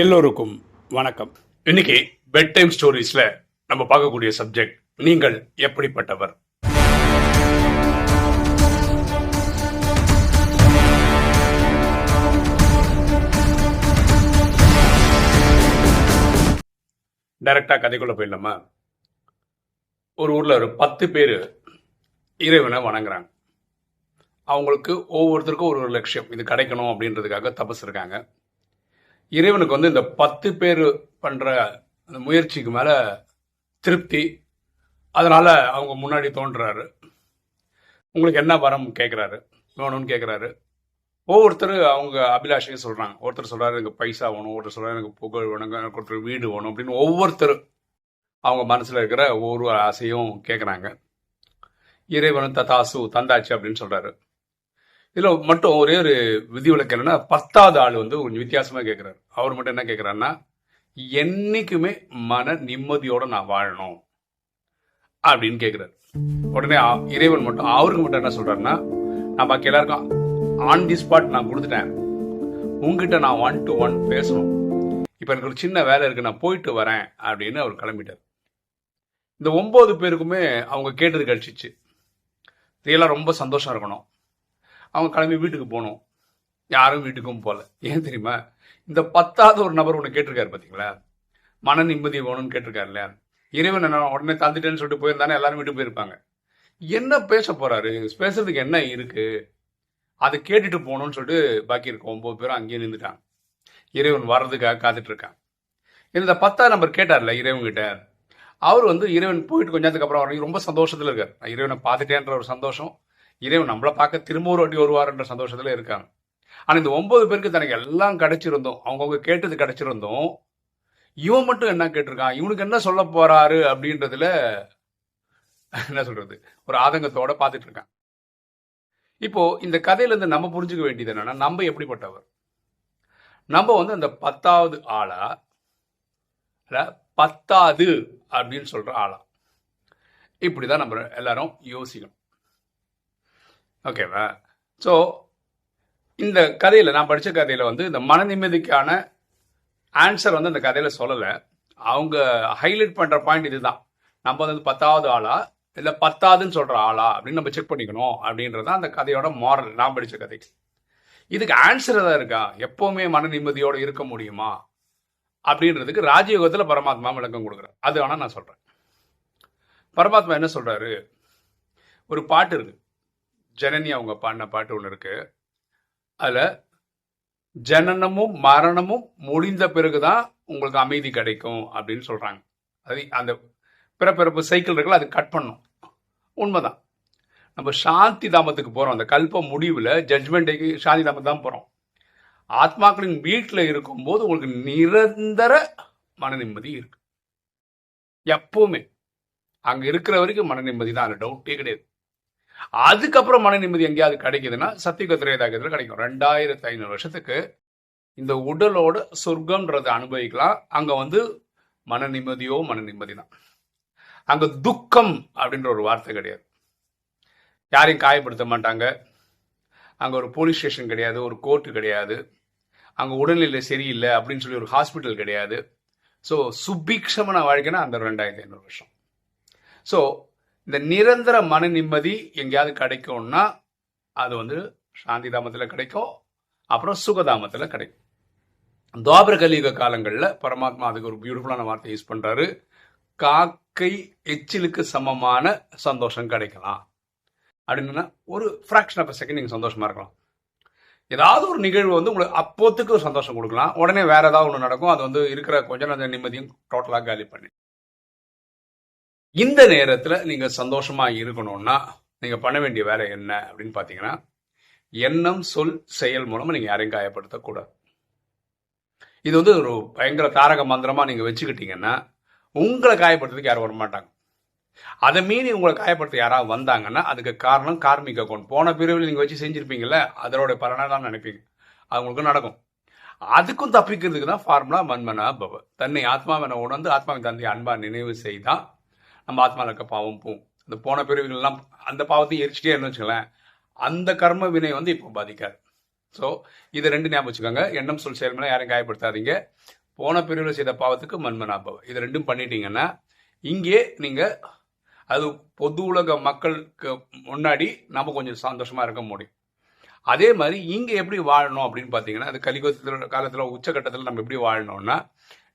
எல்லோருக்கும் வணக்கம். இன்னைக்கு பெட் டைம் ஸ்டோரிஸ்ல நம்ம பார்க்கக்கூடிய சப்ஜெக்ட், நீங்கள் எப்படிப்பட்டவர். டைரக்டா கதைக்குள்ள போயிடலாமா? ஒரு ஊர்ல ஒரு 10 பேர் இறைவனை வணங்குறாங்க. அவங்களுக்கு ஒவ்வொருத்தருக்கும் ஒரு லட்சியம், இது கிடைக்கணும் அப்படின்றதுக்காக தபஸ் இருக்காங்க. இறைவனுக்கு இந்த 10 பேர் பண்ற அந்த முயற்சிக்கு மேல திருப்தி. அதனால அவங்க முன்னாடி தோன்றாரு. உங்களுக்கு என்ன வரம் கேட்குறாரு, வேணும்னு கேட்குறாரு. ஒவ்வொருத்தர் அவங்க அபிலாஷையும் சொல்றாங்க. ஒருத்தர் சொல்றாரு எனக்கு பைசா வேணும், ஒருத்தர் சொல்றாரு எனக்கு புகழ் வேணுங்க, எனக்கு ஒருத்தர் வீடு வேணும் அப்படின்னு ஒவ்வொருத்தர் அவங்க மனசுல இருக்கிற ஒவ்வொரு ஆசையும் கேட்குறாங்க. இறைவனும் ததாசு தந்தாச்சு அப்படின்னு சொல்றாரு. இதுல மட்டும் ஒரே ஒரு விதிவிலக்கு என்னன்னா, 10வது ஆள் கொஞ்சம் வித்தியாசமா கேட்கிறாரு. அவர் மட்டும் என்ன கேட்கிறாருன்னா, என்னைக்குமே மன நிம்மதியோட நான் வாழணும் அப்படின்னு கேட்கிறாரு. உடனே இறைவன் மட்டும் அவருக்கு மட்டும் என்ன சொல்றாருன்னா, நான் பாக்கி எல்லாருக்கும் ஆன் தி ஸ்பாட் நான் கொடுத்துட்டேன், உங்ககிட்ட நான் 1 to 1 பேசணும், இப்ப எனக்கு ஒரு சின்ன வேலை இருக்கு, நான் போயிட்டு வரேன் அப்படின்னு அவர் கிளம்பிட்டார். இந்த 9 பேருக்குமே அவங்க கேட்டது கழிச்சிச்சு. ரியலா ரொம்ப சந்தோஷம் இருக்கணும். அவங்க கிளம்பி வீட்டுக்கு போகணும். யாரும் வீட்டுக்கும் போகல. ஏன் தெரியுமா? இந்த 10வது ஒரு நபர் ஒன்று கேட்டிருக்காரு பார்த்தீங்களா, மன நிம்மதி வேணும்னு கேட்டிருக்காரு இல்லையா. இறைவன் என்ன உடனே தந்துட்டேன்னு சொல்லிட்டு போயிருந்தானே எல்லாரும் வீட்டுக்கு போயிருப்பாங்க. என்ன பேச போறாரு, பேசுறதுக்கு என்ன இருக்கு, அதை கேட்டுட்டு போகணும்னு சொல்லிட்டு பாக்கி இருக்க 9 பேரும் அங்கேயே நின்றுட்டாங்க. இறைவன் வர்றதுக்காக காத்துட்டு இருக்காங்க. இந்த 10வது நம்பர் கேட்டார்ல இறைவன் கிட்ட, அவர் இறைவன் போயிட்டு கொஞ்ச நேரத்துக்கு அப்புறம் ரொம்ப சந்தோஷத்துல இருக்காரு. இறைவனை பார்த்துட்டேன்ற ஒரு சந்தோஷம், இறைவன் நம்மளை பார்க்க திரும்ப ஒரு வாட்டி வருவார்ன்ற சந்தோஷத்துல இருக்காங்க. ஆனா இந்த 9 பேருக்கு தனக்கு எல்லாம் கிடைச்சிருந்தோம், அவங்கவுங்க கேட்டது கிடைச்சிருந்தோம், இவன் மட்டும் என்ன கேட்டிருக்கான், இவனுக்கு என்ன சொல்ல போறாரு அப்படின்றதுல என்ன சொல்றது, ஒரு ஆதங்கத்தோட பார்த்துட்டு இருக்கான். இப்போ இந்த கதையில இருந்து நம்ம புரிஞ்சுக்க வேண்டியது என்னன்னா, நம்ம எப்படிப்பட்டவர். நம்ம அந்த 10வது ஆளா, 10வது அப்படின்னு சொல்ற ஆளா, இப்படிதான் நம்ம எல்லாரும் யோசிக்கணும். ஓகேவா? ஸோ இந்த கதையில், நான் படித்த கதையில் இந்த மன நிம்மதிக்கான ஆன்சர் அந்த கதையில் சொல்லலை. அவங்க ஹைலைட் பண்ணுற பாயிண்ட் இதுதான். நம்ம 10வது ஆளா இல்லை 10வதுன்னு சொல்கிற ஆளா அப்படின்னு நம்ம செக் பண்ணிக்கணும் அப்படின்றதான் அந்த கதையோட மாரல். நான் படித்த கதைக்கு இதுக்கு ஆன்சர் தான் இருக்கா, எப்போவுமே மன நிம்மதியோடு இருக்க முடியுமா அப்படின்றதுக்கு ராஜயோகத்தில் பரமாத்மா விளக்கம் கொடுக்குறாரு. அது ஆனால் நான் சொல்கிறேன். பரமாத்மா என்ன சொல்கிறாரு, ஒரு பாட்டு இருக்கு, ஜனனி அவங்க பாடின பாட்டு ஒன்று இருக்கு. அதில் ஜனனமும் மரணமும் முடிந்த பிறகுதான் உங்களுக்கு அமைதி கிடைக்கும் அப்படின்னு சொல்றாங்க. அது அந்த பிறப்பிறப்பு சைக்கிள் இருக்குல்ல, அது கட் பண்ணும். உண்மைதான். நம்ம சாந்தி தாமத்துக்கு போறோம். அந்த கல்ப முடிவில் ஜட்ஜ்மெண்ட்டுக்கு சாந்தி தாமத்து தான் போறோம். ஆத்மாக்களின் வீட்டில் இருக்கும்போது உங்களுக்கு நிரந்தர மன நிம்மதி இருக்கு. எப்பவுமே அங்க இருக்கிற வரைக்கும் மன நிம்மதி தான், அது டவுட்டே கிடையாது. அதுக்கப்புறம் மன நிம்மதி எங்கேயாவது கிடைக்குதுன்னா சத்தியுக திரேதாயுகத்தில் கிடைக்கும். 2500 வருஷத்துக்கு இந்த உடலோட சொர்க்கம்ன்றதை அனுபவிக்கலாம். அங்க மன நிம்மதியோ மன நிம்மதி தான். அங்க துக்கம் அப்படின்ற ஒரு வார்த்தை கிடையாது. யாரையும் காயப்படுத்த மாட்டாங்க. அங்க ஒரு போலீஸ் ஸ்டேஷன் கிடையாது, ஒரு கோர்ட்டு கிடையாது. அங்க உடல்நிலை சரியில்லை அப்படின்னு சொல்லி ஒரு ஹாஸ்பிட்டல் கிடையாது. ஸோ சுபீக்ஷமான வாழ்க்கைன்னா அந்த 2500 வருஷம். ஸோ இந்த நிரந்தர மன நிம்மதி எங்கேயாவது கிடைக்கும்னா அது சாந்தி தாமத்தில் கிடைக்கும், அப்புறம் சுகதாமத்தில் கிடைக்கும். துவாபர கலியுக காலங்களில் பரமாத்மா அதுக்கு ஒரு பியூட்டிஃபுல்லான வார்த்தை யூஸ் பண்றாரு, காக்கை எச்சிலுக்கு சமமான சந்தோஷம் கிடைக்கலாம் அப்படின்னா ஒரு ஃப்ராக்ஷன் ஆஃப் செகண்ட் நீங்க சந்தோஷமா இருக்கலாம். ஏதாவது ஒரு நிகழ்வு உங்களுக்கு அப்போத்துக்கு ஒரு சந்தோஷம் கொடுக்கலாம், உடனே வேற ஏதாவது ஒன்று நடக்கும், அது இருக்கிற கொஞ்ச நேரம் நிம்மதியும் டோட்டலாக காலி பண்ணி. இந்த நேரத்துல நீங்க சந்தோஷமா இருக்கணும்னா நீங்க பண்ண வேண்டிய வேலை என்ன அப்படின்னு பாத்தீங்கன்னா, எண்ணம் சொல் செயல் மூலமா நீங்க யாரையும் காயப்படுத்தக்கூடாது. இது ஒரு பயங்கர தாரக மந்திரமா நீங்க வச்சுக்கிட்டீங்கன்னா உங்களை காயப்படுத்துறதுக்கு யாரும் வரமாட்டாங்க. அதை மீறி உங்களை காயப்படுத்த யாராவது வந்தாங்கன்னா அதுக்கு காரணம் கார்மிக கோணம். போன பிரிவில் நீங்க வச்சு செஞ்சிருப்பீங்கல்ல, அதோட பலனா தான் நினைப்பீங்க, அது உங்களுக்கு நடக்கும். அதுக்கும் தப்பிக்கிறதுக்கு தான் ஃபார்முலா மன்மனா பவ. தன்னை ஆத்மாவென உணர்ந்து ஆத்மாவின் தந்தை அன்பா நினைவு செய்தா நம்ம ஆத்மாவில் இருக்க பாவம் போகும். அந்த போன பிரிவுகள்லாம் அந்த பாவத்தையும் எரிச்சிட்டே வச்சுக்கலாம், அந்த கர்ம வினை இப்போ பாதிக்காது. ஸோ இதை 2 ஞாபகம் வச்சுக்கோங்க. எண்ணம் சொல் செயல் மேலே யாரையும் காயப்படுத்தாதீங்க. போன பிரிவில் செய்த பாவத்துக்கு மண்மனாபவ. இது ரெண்டும் பண்ணிட்டீங்கன்னா இங்கே நீங்கள் அது பொது உலக மக்களுக்கு முன்னாடி நம்ம கொஞ்சம் சந்தோஷமாக இருக்க முடியும். அதே மாதிரி இங்கே எப்படி வாழணும் அப்படின்னு பார்த்தீங்கன்னா, அது கலியுக காலத்தில் உச்சகட்டத்தில் நம்ம எப்படி வாழணும்னா,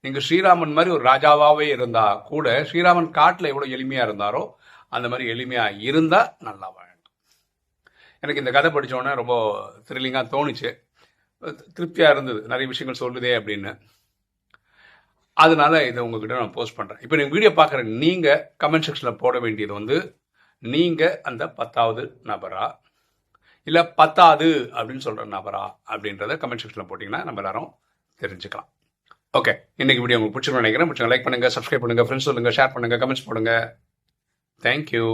நீங்கள் ஸ்ரீராமன் மாதிரி ஒரு ராஜாவாகவே இருந்தால் கூட ஸ்ரீராமன் காட்டில் எவ்வளோ எளிமையாக இருந்தாரோ அந்த மாதிரி எளிமையாக இருந்தால் நல்லா வாழணும். எனக்கு இந்த கதை படித்தோன்னே ரொம்ப த்ரில்லிங்காக தோணுச்சு, திருப்தியாக இருந்தது, நிறைய விஷயங்கள் சொல்லுதே அப்படின்னு. அதனால இதை உங்ககிட்ட நான் போஸ்ட் பண்ணுறேன். இப்போ நீங்கள் வீடியோ பார்க்குற நீங்கள் கமெண்ட் செக்ஷனில் போட வேண்டியது வந்து, நீங்கள் அந்த 10வது நபரா இல்லை 10வது அப்படின்னு சொல்கிற நபரா அப்படின்றத கமெண்ட் செக்ஷனில் போட்டிங்கன்னா நம்ம எல்லாரும் தெரிஞ்சுக்கலாம். ஓகே, இன்னைக்கு வீடியோ உங்களுக்கு பிடிச்சிருன்னு நினைக்கிறேன். பிடிச்சவங்க லைக் பண்ணுங்கள், சப்ஸ்கிரைப் பண்ணுங்கள், ஃப்ரெண்ட்ஸ் சொல்லுங்கள், ஷேர் பண்ணுங்கள், கமெண்ட்ஸ் போடுங்க. தேங்க்யூ.